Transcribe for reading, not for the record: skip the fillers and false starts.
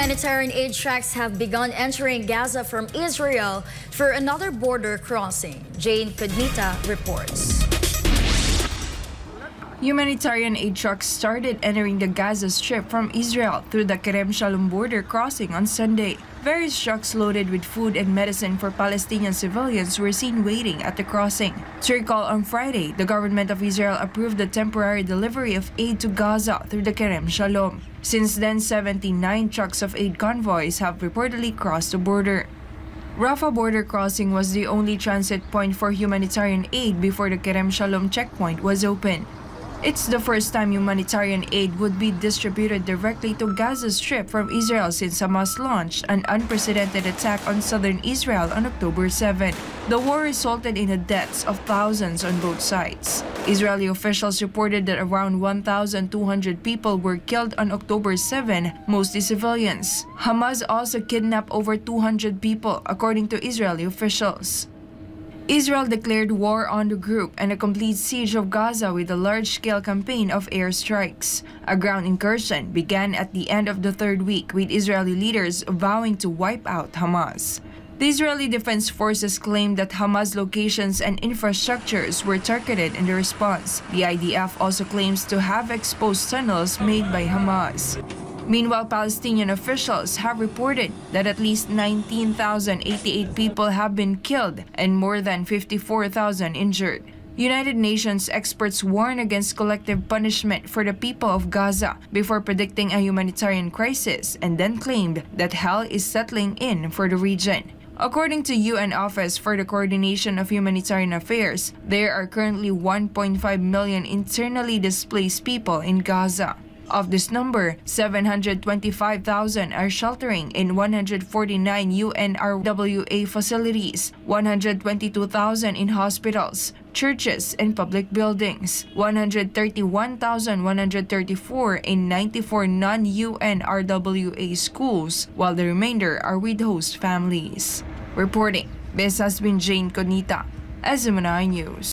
Humanitarian aid trucks have begun entering Gaza from Israel for another border crossing. Jayne Codnita reports. Humanitarian aid trucks started entering the Gaza Strip from Israel through the Kerem Shalom border crossing on Sunday. Various trucks loaded with food and medicine for Palestinian civilians were seen waiting at the crossing. To recall, on Friday, the government of Israel approved the temporary delivery of aid to Gaza through the Kerem Shalom. Since then, 79 trucks of aid convoys have reportedly crossed the border. Rafah border crossing was the only transit point for humanitarian aid before the Kerem Shalom checkpoint was opened. It's the first time humanitarian aid would be distributed directly to Gaza Strip from Israel since Hamas launched an unprecedented attack on southern Israel on October 7. The war resulted in the deaths of thousands on both sides. Israeli officials reported that around 1,200 people were killed on October 7, mostly civilians. Hamas also kidnapped over 200 people, according to Israeli officials. Israel declared war on the group and a complete siege of Gaza with a large-scale campaign of airstrikes. A ground incursion began at the end of the third week, with Israeli leaders vowing to wipe out Hamas. The Israeli Defense Forces claimed that Hamas locations and infrastructures were targeted in the response. The IDF also claims to have exposed tunnels made by Hamas. Meanwhile, Palestinian officials have reported that at least 19,088 people have been killed and more than 54,000 injured. United Nations experts warn against collective punishment for the people of Gaza before predicting a humanitarian crisis, and then claimed that hell is settling in for the region. According to UN Office for the Coordination of Humanitarian Affairs, there are currently 1.5 million internally displaced people in Gaza. Of this number, 725,000 are sheltering in 149 UNRWA facilities, 122,000 in hospitals, churches, and public buildings, 131,134 in 94 non-UNRWA schools, while the remainder are with host families. Reporting, this has been Jayne Codnita, SMNI News.